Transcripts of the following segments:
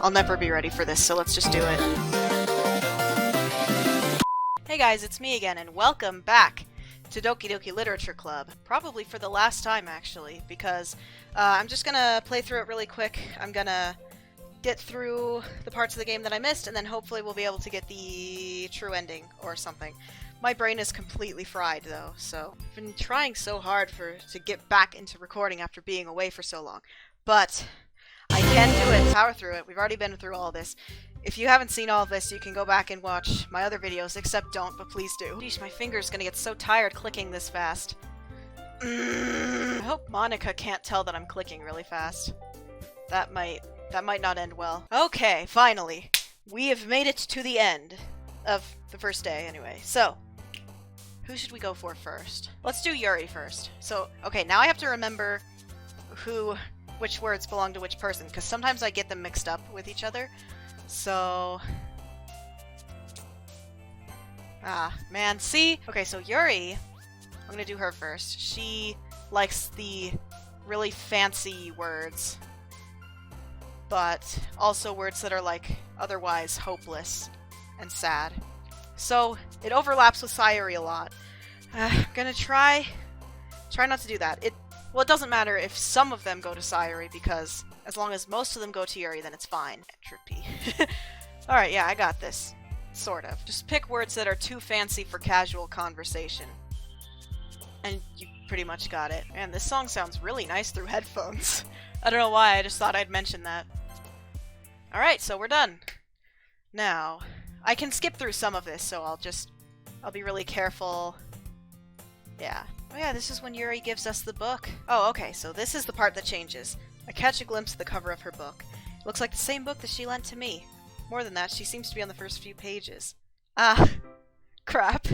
I'll never be ready for this, so let's just do it. Hey guys, it's me again, and welcome back to Doki Doki Literature Club. Probably for the last time, actually, because I'm just gonna play through it really quick. I'm gonna get through the parts of the game that I missed, and then hopefully we'll be able to get the true ending or something. My brain is completely fried, though, so I've been trying so hard to get back into recording after being away for so long. But I can do it, power through it. We've already been through all this. If you haven't seen all of this, you can go back and watch my other videos, except don't, but please do. Jeez, my finger's gonna get so tired clicking this fast. I hope Monica can't tell that I'm clicking really fast. That might not end well. Okay, finally. We have made it to the end of the first day, anyway. So, who should we go for first? Let's do Yuri first. So, okay, now I have to remember which words belong to which person, because sometimes I get them mixed up with each other. So... ah, man, see? Okay, so Yuri, I'm gonna do her first. She likes the really fancy words, but also words that are, like, otherwise hopeless and sad. So, it overlaps with Sayuri a lot. I'm gonna try not to do that. Well, it doesn't matter if some of them go to Sayuri, because as long as most of them go to Yuri, then it's fine. Entropy. Alright, yeah, I got this. Sort of. Just pick words that are too fancy for casual conversation. And you pretty much got it. Man, this song sounds really nice through headphones. I don't know why, I just thought I'd mention that. Alright, so we're done. Now, I can skip through some of this, so I'll be really careful. Yeah. Oh yeah, this is when Yuri gives us the book. Oh, okay, so this is the part that changes. I catch a glimpse of the cover of her book. It looks like the same book that she lent to me. More than that, she seems to be on the first few pages. Ah, crap.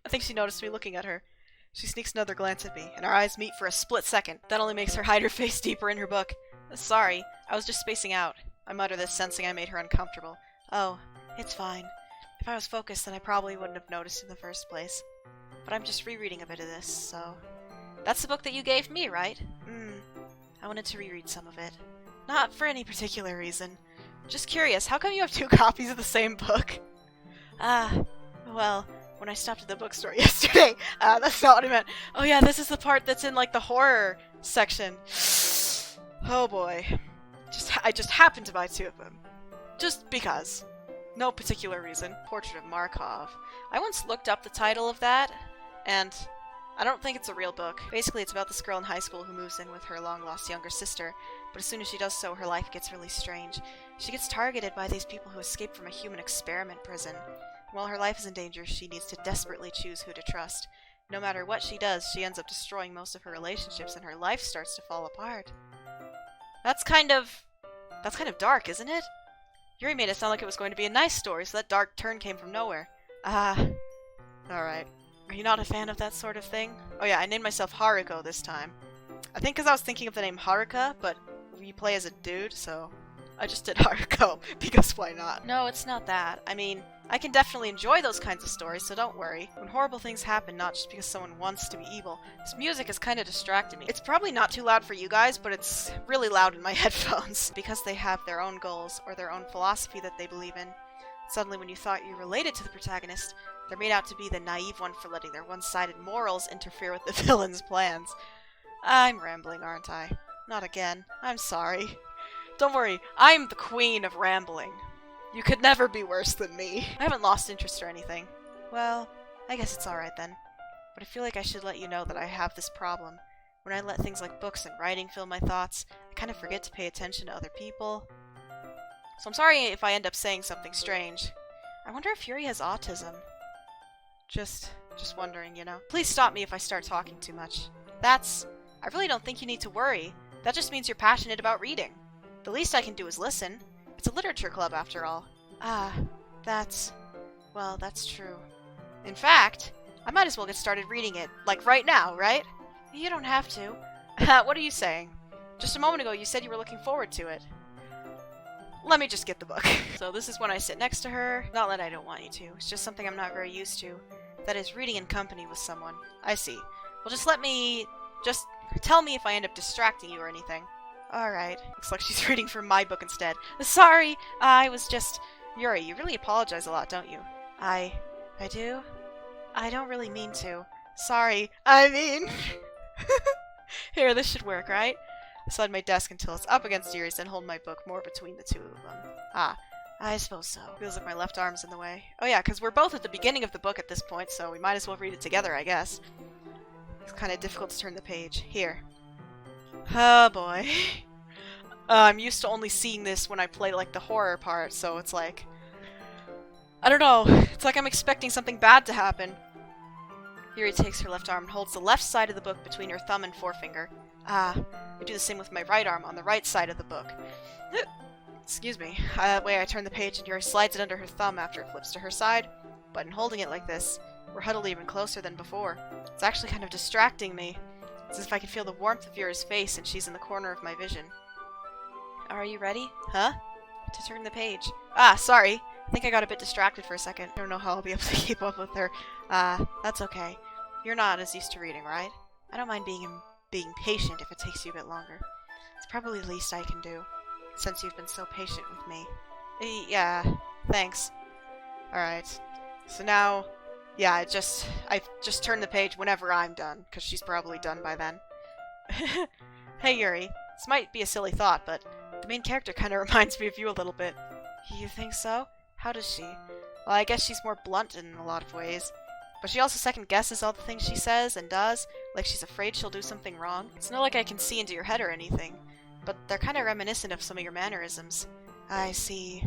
I think she noticed me looking at her. She sneaks another glance at me, and our eyes meet for a split second. That only makes her hide her face deeper in her book. Sorry, I was just spacing out. I mutter this, sensing I made her uncomfortable. Oh, it's fine. If I was focused, then I probably wouldn't have noticed in the first place. But I'm just rereading a bit of this, so... That's the book that you gave me, right? I wanted to reread some of it. Not for any particular reason. Just curious, how come you have 2 copies of the same book? Well, when I stopped at the bookstore yesterday, that's not what I meant. Oh yeah, this is the part that's in, like, the horror section. Oh boy. I just happened to buy 2 of them. Just because. No particular reason. Portrait of Markov. I once looked up the title of that, and I don't think it's a real book. Basically, it's about this girl in high school who moves in with her long-lost younger sister, but as soon as she does so, her life gets really strange. She gets targeted by these people who escaped from a human experiment prison. While her life is in danger, she needs to desperately choose who to trust. No matter what she does, she ends up destroying most of her relationships, and her life starts to fall apart. That's kind of dark, isn't it? Yuri made it sound like it was going to be a nice story, so that dark turn came from nowhere. Alright. Are you not a fan of that sort of thing? Oh yeah, I named myself Haruko this time. I think because I was thinking of the name Haruka, but we play as a dude, so I just did Haruko, because why not? No, it's not that. I mean, I can definitely enjoy those kinds of stories, so don't worry. When horrible things happen, not just because someone wants to be evil. This music is kind of distracting me. It's probably not too loud for you guys, but it's really loud in my headphones. Because they have their own goals, or their own philosophy that they believe in. Suddenly, when you thought you related to the protagonist, they're made out to be the naive one for letting their one-sided morals interfere with the villain's plans. I'm rambling, aren't I? Not again. I'm sorry. Don't worry, I'm the queen of rambling. You could never be worse than me. I haven't lost interest or anything. Well, I guess it's alright then. But I feel like I should let you know that I have this problem. When I let things like books and writing fill my thoughts, I kind of forget to pay attention to other people. So I'm sorry if I end up saying something strange. I wonder if Yuri has autism. Just wondering, you know. Please stop me if I start talking too much. I really don't think you need to worry. That just means you're passionate about reading. The least I can do is listen. It's a literature club, after all. Well, that's true. In fact, I might as well get started reading it, like right now, right? You don't have to. What are you saying? Just a moment ago you said you were looking forward to it. Let me just get the book. So this is when I sit next to her. Not that I don't want you to. It's just something I'm not very used to. That is, reading in company with someone. I see. Well, just tell me if I end up distracting you or anything. Alright. Looks like she's reading from my book instead. Sorry, I was just... Yuri, you really apologize a lot, don't you? I do? I don't really mean to. Sorry. I mean... Here, this should work, right? I slide my desk until it's up against Yuri's, then hold my book more between the two of them. Ah, I suppose so. Feels like my left arm's in the way. Oh yeah, because we're both at the beginning of the book at this point, so we might as well read it together, I guess. It's kind of difficult to turn the page. Here. Oh boy. I'm used to only seeing this when I play, like, the horror part, so it's like... I don't know. It's like I'm expecting something bad to happen. Yuri takes her left arm and holds the left side of the book between her thumb and forefinger. Ah, I do the same with my right arm on the right side of the book. Excuse me. That way I turn the page and Yuri slides it under her thumb after it flips to her side. But in holding it like this, we're huddled even closer than before. It's actually kind of distracting me. It's as if I can feel the warmth of Yuri's face and she's in the corner of my vision. Are you ready? Huh? To turn the page. Ah, sorry. I think I got a bit distracted for a second. I don't know how I'll be able to keep up with her. That's okay. You're not as used to reading, right? I don't mind being patient if it takes you a bit longer. It's probably the least I can do, since you've been so patient with me. Yeah, thanks. Alright. So now, yeah, I just turn the page whenever I'm done, because she's probably done by then. Hey Yuri, this might be a silly thought, but the main character kind of reminds me of you a little bit. You think so? How does she? Well, I guess she's more blunt in a lot of ways. But she also second-guesses all the things she says and does, like she's afraid she'll do something wrong. It's not like I can see into your head or anything, but they're kind of reminiscent of some of your mannerisms. I see.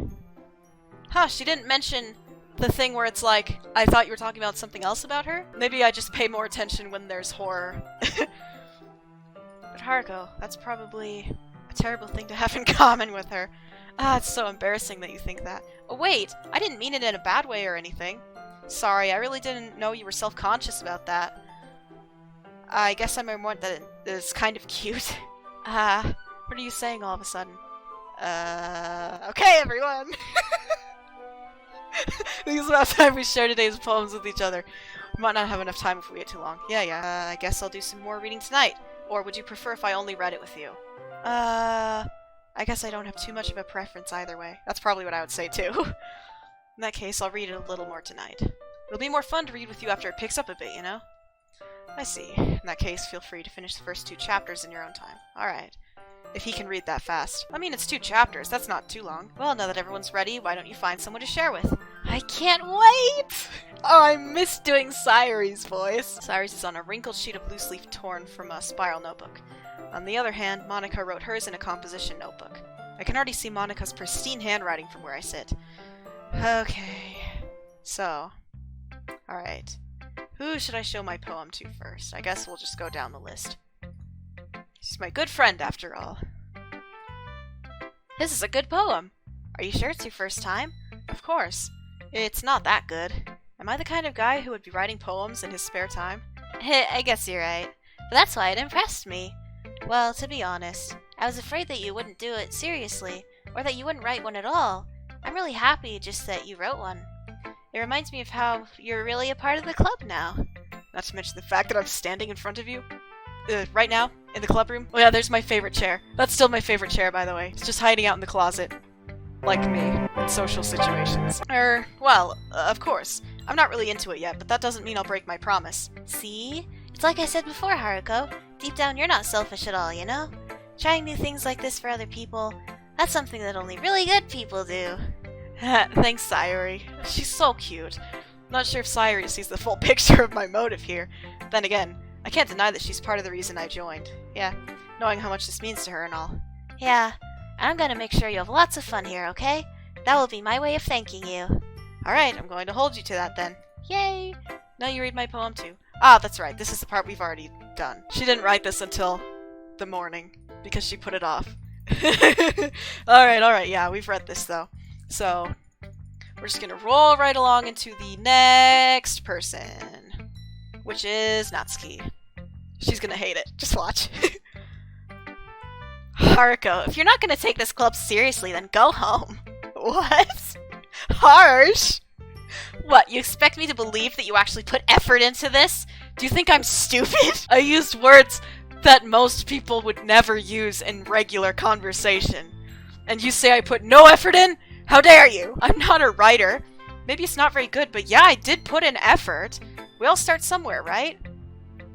Huh, she didn't mention the thing where it's like, I thought you were talking about something else about her? Maybe I just pay more attention when there's horror. But Haruko, that's probably a terrible thing to have in common with her. Ah, it's so embarrassing that you think that. Oh wait, I didn't mean it in a bad way or anything. Sorry, I really didn't know you were self-conscious about that. I guess I meant that it is kind of cute. What are you saying all of a sudden? Okay everyone! I think it's about time we share today's poems with each other. We might not have enough time if we wait too long. Yeah. I guess I'll do some more reading tonight. Or would you prefer if I only read it with you? I guess I don't have too much of a preference either way. That's probably what I would say too. In that case, I'll read it a little more tonight. It'll be more fun to read with you after it picks up a bit, you know? I see. In that case, feel free to finish the first 2 chapters in your own time. Alright. If he can read that fast. I mean, it's 2 chapters, that's not too long. Well, now that everyone's ready, why don't you find someone to share with? I can't wait! Oh, I miss doing Sayuri's voice. Sayuri's is on a wrinkled sheet of loose leaf torn from a spiral notebook. On the other hand, Monica wrote hers in a composition notebook. I can already see Monica's pristine handwriting from where I sit. Okay. So. Alright. Who should I show my poem to first? I guess we'll just go down the list. She's my good friend, after all. This is a good poem. Are you sure it's your first time? Of course. It's not that good. Am I the kind of guy who would be writing poems in his spare time? I guess you're right. But that's why it impressed me. Well, to be honest, I was afraid that you wouldn't do it seriously, or that you wouldn't write one at all. I'm really happy just that you wrote one. It reminds me of how you're really a part of the club now. Not to mention the fact that I'm standing in front of you. Right now, in the club room. Oh yeah, there's my favorite chair. That's still my favorite chair, by the way. It's just hiding out in the closet. Like me, in social situations. Well, of course. I'm not really into it yet, but that doesn't mean I'll break my promise. See? It's like I said before, Haruko. Deep down, you're not selfish at all, you know? Trying new things like this for other people, that's something that only really good people do. Thanks, Sayuri. She's so cute. Not sure if Sayuri sees the full picture of my motive here. Then again, I can't deny that she's part of the reason I joined. Yeah, knowing how much this means to her and all. Yeah, I'm gonna make sure you have lots of fun here, okay? That will be my way of thanking you. Alright, I'm going to hold you to that then. Yay! Now you read my poem too. Ah, that's right, this is the part we've already done. She didn't write this until the morning, because she put it off. Alright, yeah, we've read this though. So, we're just gonna roll right along into the next person, which is Natsuki. She's gonna hate it. Just watch. Haruko, if you're not gonna take this club seriously, then go home. What? Harsh? What, you expect me to believe that you actually put effort into this? Do you think I'm stupid? I used words that most people would never use in regular conversation. And you say I put no effort in? How dare you? I'm not a writer. Maybe it's not very good, but yeah, I did put in effort. We all start somewhere, right?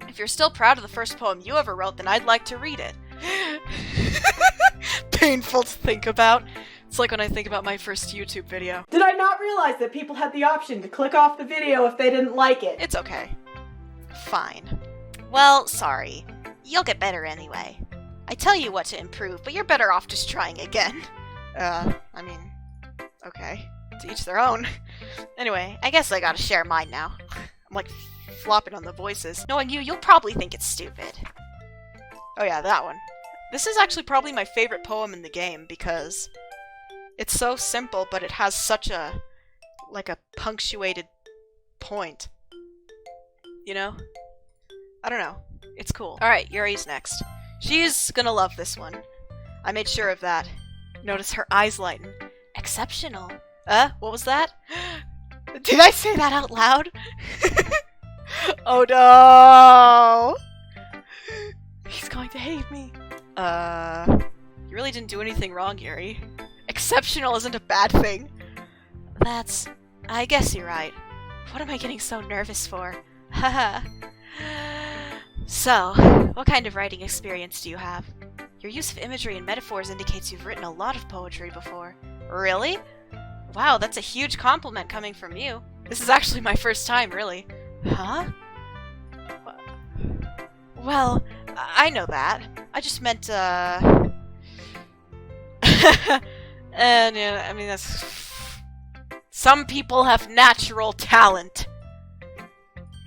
If you're still proud of the first poem you ever wrote, then I'd like to read it. Painful to think about. It's like when I think about my first YouTube video. Did I not realize that people had the option to click off the video if they didn't like it? It's okay. Fine. Well, sorry. You'll get better anyway. I tell you what to improve, but you're better off just trying again. I mean, okay. To each their own. Anyway, I guess I gotta share mine now. I'm like flopping on the voices. Knowing you, you'll probably think it's stupid. Oh yeah, that one. This is actually probably my favorite poem in the game because it's so simple, but it has such a, like a punctuated point. You know? I don't know. It's cool. Alright, Yuri's next. She's gonna love this one. I made sure of that. Notice her eyes lighten. Exceptional. What was that? Did I say that out loud? Oh no! He's going to hate me. You really didn't do anything wrong, Yuri. Exceptional isn't a bad thing. I guess you're right. What am I getting so nervous for? Haha. So, what kind of writing experience do you have? Your use of imagery and metaphors indicates you've written a lot of poetry before. Really? Wow, that's a huge compliment coming from you. This is actually my first time, really. Huh? Well, I know that. I just meant, and, yeah, I mean, that's... Some people have natural talent.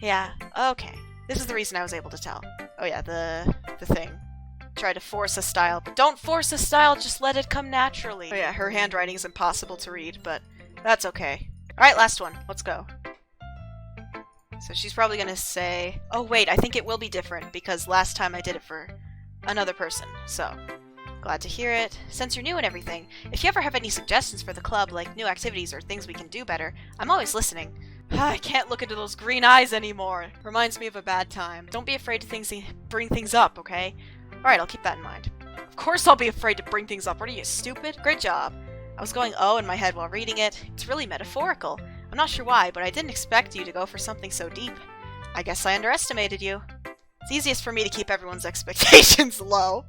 Yeah, okay. This is the reason I was able to tell. Oh yeah, the thing. Try to force a style, but don't force a style, just let it come naturally. Oh yeah, her handwriting is impossible to read, but that's okay. Alright, last one. Let's go. So she's probably gonna say... Oh wait, I think it will be different, because last time I did it for another person, so... Glad to hear it. Since you're new and everything, if you ever have any suggestions for the club, like new activities or things we can do better, I'm always listening. I can't look into those green eyes anymore. Reminds me of a bad time. Don't be afraid to bring things up, okay? Alright, I'll keep that in mind. Of course I'll be afraid to bring things up. What are you, stupid? Great job. I was going oh in my head while reading it. It's really metaphorical. I'm not sure why, but I didn't expect you to go for something so deep. I guess I underestimated you. It's easiest for me to keep everyone's expectations low.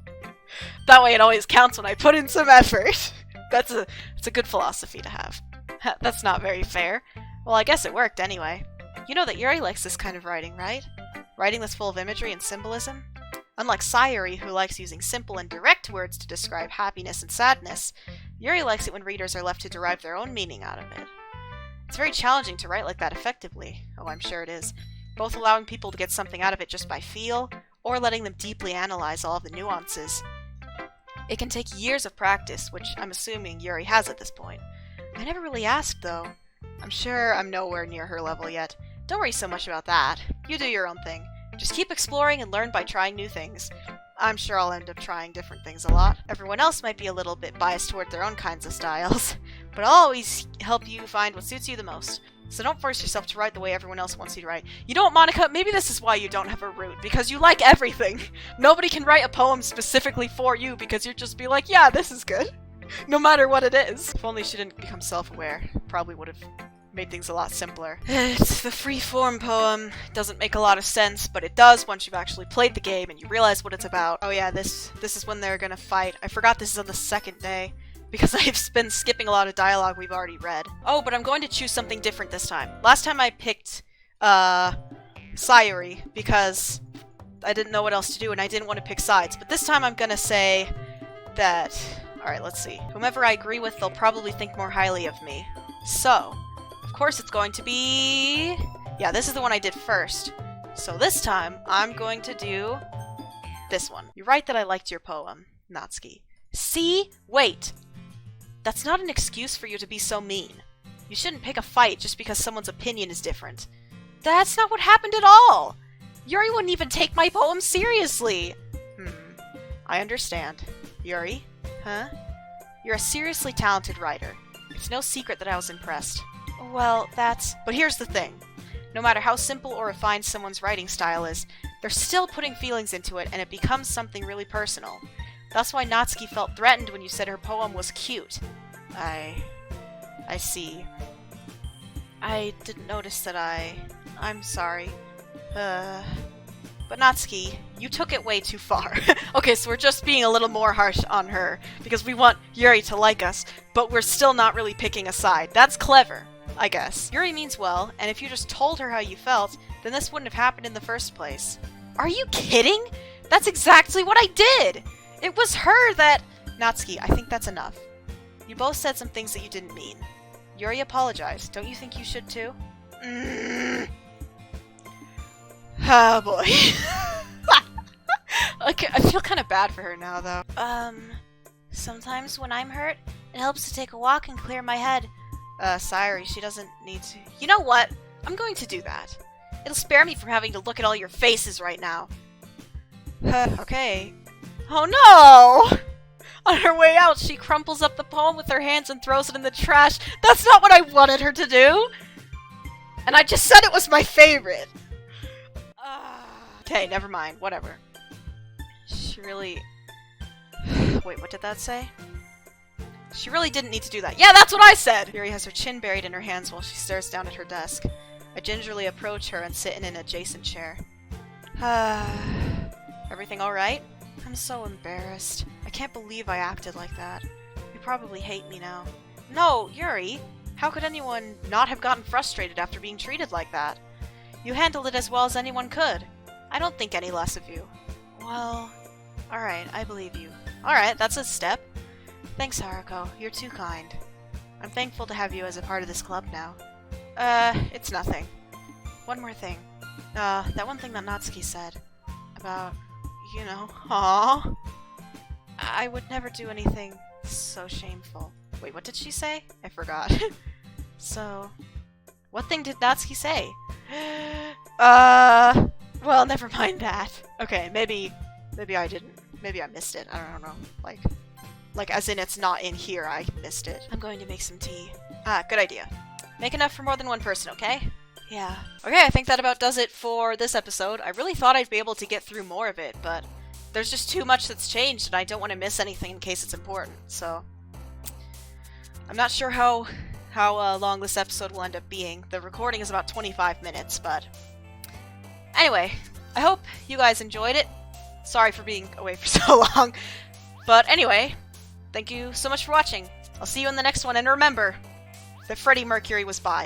That way it always counts when I put in some effort. It's a good philosophy to have. That's not very fair. Well, I guess it worked anyway. You know that Yuri likes this kind of writing, right? Writing that's full of imagery and symbolism? Unlike Sayuri, who likes using simple and direct words to describe happiness and sadness, Yuri likes it when readers are left to derive their own meaning out of it. It's very challenging to write like that effectively. Oh, I'm sure it is. Both allowing people to get something out of it just by feel, or letting them deeply analyze all of the nuances. It can take years of practice, which I'm assuming Yuri has at this point. I never really asked, though. I'm sure I'm nowhere near her level yet. Don't worry so much about that. You do your own thing. Just keep exploring and learn by trying new things. I'm sure I'll end up trying different things a lot. Everyone else might be a little bit biased toward their own kinds of styles, but I'll always help you find what suits you the most. So don't force yourself to write the way everyone else wants you to write. You know what, Monica? Maybe this is why you don't have a root, because you like everything. Nobody can write a poem specifically for you because you'd just be like, yeah, this is good. No matter what it is. If only she didn't become self-aware. Probably would have made things a lot simpler. It's the free-form poem. Doesn't make a lot of sense, but it does once you've actually played the game and you realize what it's about. Oh yeah, this is when they're gonna fight. I forgot this is on the second day, because I've been skipping a lot of dialogue we've already read. Oh, but I'm going to choose something different this time. Last time I picked, Sayuri, because I didn't know what else to do and I didn't want to pick sides. But this time I'm gonna say that... Alright, let's see. Whomever I agree with, they'll probably think more highly of me. So, of course it's going to be... Yeah, this is the one I did first. So this time, I'm going to do this one. You're right that I liked your poem, Natsuki. See? Wait! That's not an excuse for you to be so mean. You shouldn't pick a fight just because someone's opinion is different. That's not what happened at all! Yuri wouldn't even take my poem seriously! I understand. Yuri? Huh? You're a seriously talented writer. It's no secret that I was impressed. Well, that's... But here's the thing. No matter how simple or refined someone's writing style is, They're still putting feelings into it, and it becomes something really personal. That's why Natsuki felt threatened when you said her poem was cute. I see. I didn't notice that I'm sorry. But Natsuki, you took it way too far. Okay, so we're just being a little more harsh on her, because we want Yuri to like us, but we're still not really picking a side. That's clever, I guess. Yuri means well, and if you just told her how you felt, then this wouldn't have happened in the first place. Are you kidding? That's exactly what I did! It was her that— Natsuki, I think that's enough. You both said some things that you didn't mean. Yuri apologized. Don't you think you should too? Oh boy. Okay, I feel kind of bad for her now, though. Sometimes when I'm hurt, it helps to take a walk and clear my head. Sayuri, she doesn't need to— You know what? I'm going to do that. It'll spare me from having to look at all your faces right now. Okay. Oh no! On her way out, she crumples up the poem with her hands and throws it in the trash. That's not what I wanted her to do! And I just said it was my favorite! Okay, never mind. Whatever. She really— Wait, what did that say? She really didn't need to do that. Yeah, that's what I said! Yuri has her chin buried in her hands while she stares down at her desk. I gingerly approach her and sit in an adjacent chair. Everything alright? I'm so embarrassed. I can't believe I acted like that. You probably hate me now. No, Yuri! How could anyone not have gotten frustrated after being treated like that? You handled it as well as anyone could. I don't think any less of you. Well, alright, I believe you. Alright, that's a step. Thanks, Haruko. You're too kind. I'm thankful to have you as a part of this club now. It's nothing. One more thing. That one thing that Natsuki said. About, you know, aww. I would never do anything so shameful. Wait, what did she say? I forgot. So, what thing did Natsuki say? Well, never mind that. Okay, maybe I didn't. Maybe I missed it. I don't know. Like as in it's not in here, I missed it. I'm going to make some tea. Good idea. Make enough for more than one person, okay? Yeah. Okay, I think that about does it for this episode. I really thought I'd be able to get through more of it, but there's just too much that's changed, and I don't want to miss anything in case it's important, so I'm not sure how long this episode will end up being. The recording is about 25 minutes, but anyway, I hope you guys enjoyed it. Sorry for being away for so long, but anyway, thank you so much for watching. I'll see you in the next one, and remember that Freddie Mercury was bi.